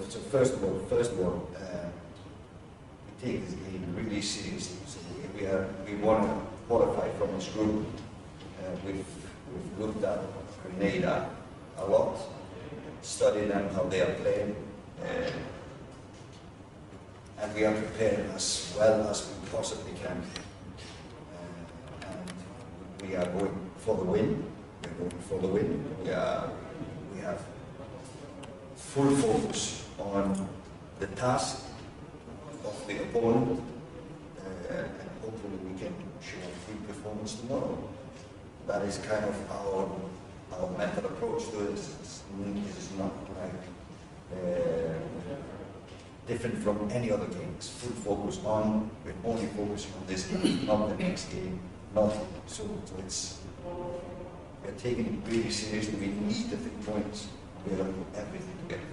so first of all, we take this game really seriously. So we want to qualify from this group. We've looked at Grenada a lot, studied them, how they are playing, and we are prepared as well as we possibly can. And we are going for the win. We're going for the win. We have full focus on the task of the opponent, and hopefully we can show a good performance tomorrow. That is kind of our mental approach to it. It's not like different from any other games. Full focus on, we're only focusing on this game, not the next game, nothing. So it's, we're taking it really seriously. We need the 3 points. We're going to put everything together.